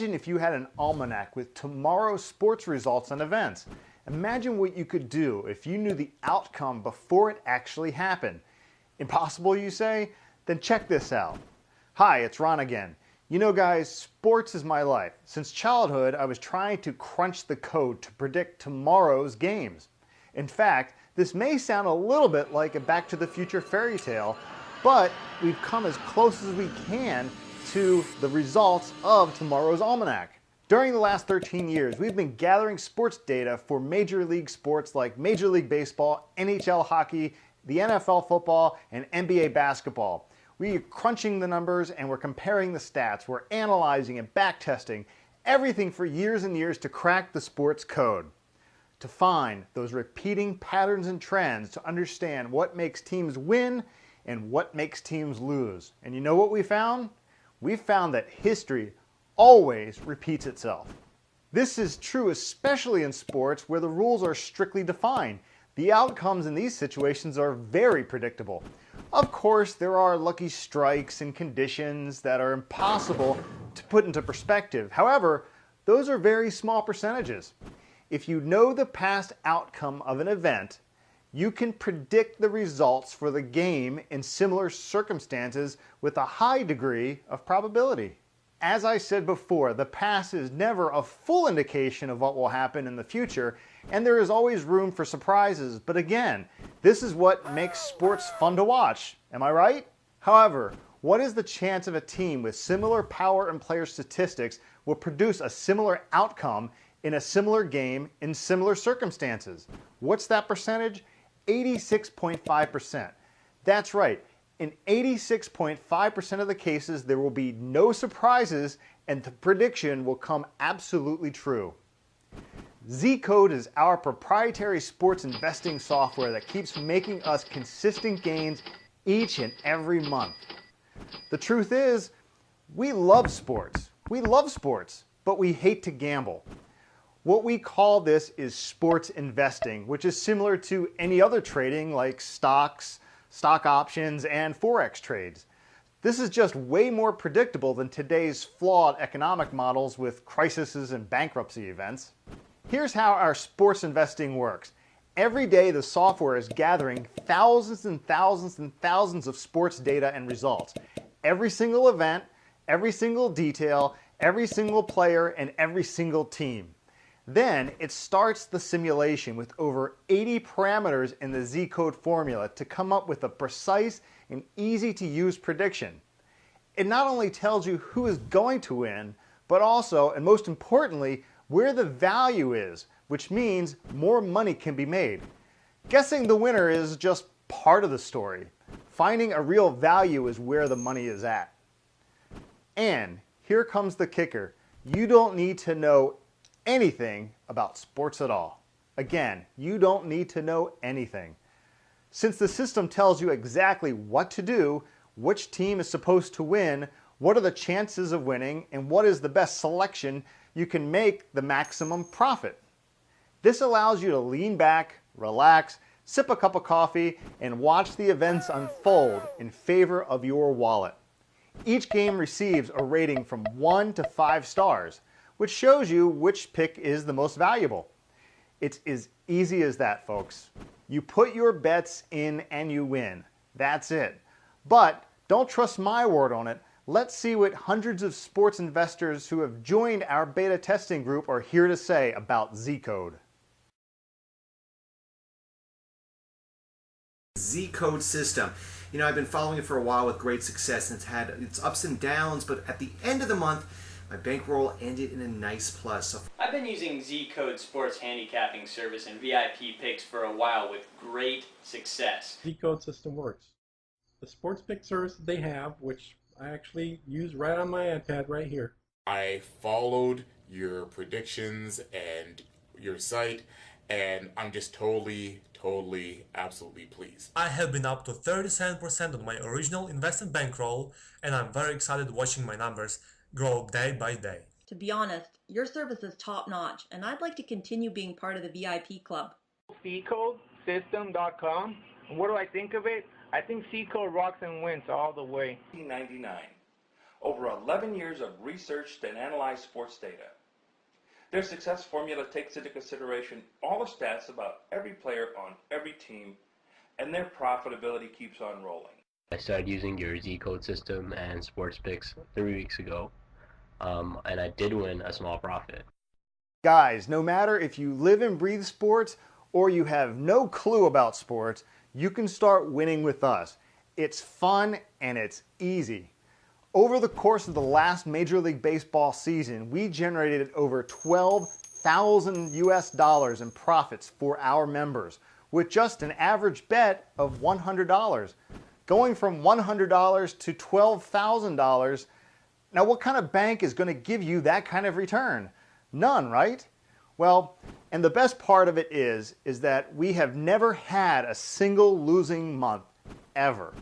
Imagine if you had an almanac with tomorrow's sports results and events. Imagine what you could do if you knew the outcome before it actually happened. Impossible, you say? Then check this out. Hi, it's Ron again. You know guys, sports is my life. Since childhood, I was trying to crunch the code to predict tomorrow's games. In fact, this may sound a little bit like a Back to the Future fairy tale, but we've come as close as we can to the results of tomorrow's almanac. During the last 13 years, we've been gathering sports data for major league sports like Major League Baseball, NHL hockey, the NFL football, and NBA basketball. We are crunching the numbers and we're comparing the stats. We're analyzing and backtesting everything for years and years to crack the sports code. To find those repeating patterns and trends, to understand what makes teams win and what makes teams lose. And you know what we found? We found that history always repeats itself. This is true especially in sports where the rules are strictly defined. The outcomes in these situations are very predictable. Of course, there are lucky strikes and conditions that are impossible to put into perspective. However, those are very small percentages. If you know the past outcome of an event, you can predict the results for the game in similar circumstances with a high degree of probability. As I said before, the past is never a full indication of what will happen in the future, and there is always room for surprises. But again, this is what makes sports fun to watch. Am I right? However, what is the chance of a team with similar power and player statistics will produce a similar outcome in a similar game in similar circumstances? What's that percentage? 86.5%. That's right. In 86.5% of the cases, there will be no surprises and the prediction will come absolutely true. Z-Code is our proprietary sports investing software that keeps making us consistent gains each and every month. The truth is, we love sports. We love sports, but we hate to gamble. What we call this is sports investing, which is similar to any other trading like stocks, stock options, and Forex trades. This is just way more predictable than today's flawed economic models with crises and bankruptcy events. Here's how our sports investing works. Every day the software is gathering thousands and thousands and thousands of sports data and results. Every single event, every single detail, every single player, and every single team. Then it starts the simulation with over 80 parameters in the Z-Code formula to come up with a precise and easy to use prediction. It not only tells you who is going to win, but also, and most importantly, where the value is, which means more money can be made. Guessing the winner is just part of the story. Finding a real value is where the money is at. And here comes the kicker. You don't need to know anything about sports at all. Again, you don't need to know anything. Since the system tells you exactly what to do, which team is supposed to win, what are the chances of winning, and what is the best selection, you can make the maximum profit. This allows you to lean back, relax, sip a cup of coffee, and watch the events unfold in favor of your wallet. Each game receives a rating from 1 to 5 stars, which shows you which pick is the most valuable. It's as easy as that, folks. You put your bets in and you win. That's it. But don't trust my word on it. Let's see what hundreds of sports investors who have joined our beta testing group are here to say about Z-Code. Z-Code system. You know, I've been following it for a while with great success, and it's had its ups and downs, but at the end of the month, my bankroll ended in a nice plus. So I've been using Z-Code sports handicapping service and VIP picks for a while with great success. Z-Code system works. The sports pick service that they have, which I actually use right on my iPad right here. I followed your predictions and your site, and I'm just totally, absolutely pleased. I have been up to 37% on my original invested bankroll, and I'm very excited watching my numbers grow day by day. To be honest, your service is top-notch, and I'd like to continue being part of the VIP club. Ccodesystem.com. What do I think of it? I think C-Code rocks and wins all the way. $99. over 11 years of research and analyzed sports data. Their success formula takes into consideration all the stats about every player on every team, and their profitability keeps on rolling. I started using your Z-code system and sports picks 3 weeks ago, and I did win a small profit. Guys, no matter if you live and breathe sports or you have no clue about sports, you can start winning with us. It's fun and it's easy. Over the course of the last Major League Baseball season, we generated over $12,000 US in profits for our members with just an average bet of $100. Going from $100 to $12,000, now what kind of bank is going to give you that kind of return? None, right? Well, and the best part of it is that we have never had a single losing month, ever.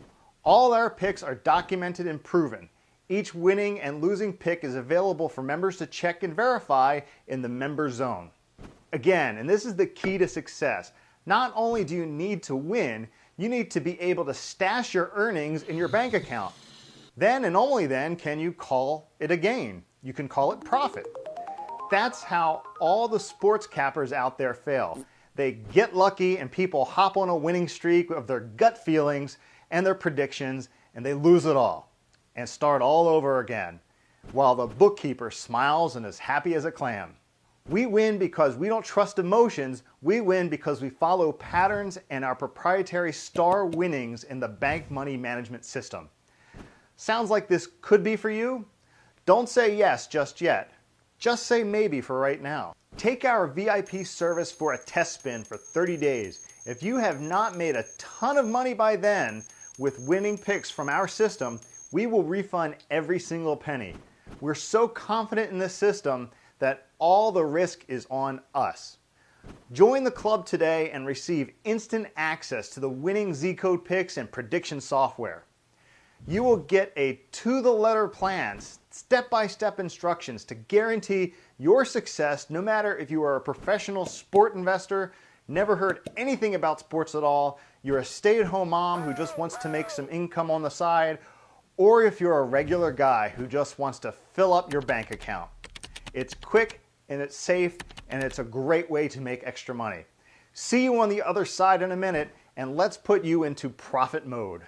All our picks are documented and proven. Each winning and losing pick is available for members to check and verify in the member zone. Again, and this is the key to success, not only do you need to win, you need to be able to stash your earnings in your bank account. Then and only then can you call it a gain. You can call it profit. That's how all the sports cappers out there fail. They get lucky and people hop on a winning streak of their gut feelings and their predictions, and they lose it all and start all over again, while the bookkeeper smiles and is happy as a clam. We win because we don't trust emotions. We win because we follow patterns and our proprietary star winnings in the bank money management system. Sounds like this could be for you? Don't say yes just yet. Just say maybe for right now. Take our VIP service for a test spin for 30 days. If you have not made a ton of money by then with winning picks from our system, we will refund every single penny. We're so confident in this system that all the risk is on us. Join the club today and receive instant access to the winning Z-code picks and prediction software. You will get a to-the-letter plan, step-by-step instructions to guarantee your success no matter if you are a professional sport investor, never heard anything about sports at all, you're a stay-at-home mom who just wants to make some income on the side, or if you're a regular guy who just wants to fill up your bank account. It's quick and it's safe and it's a great way to make extra money. See you on the other side in a minute, and let's put you into profit mode.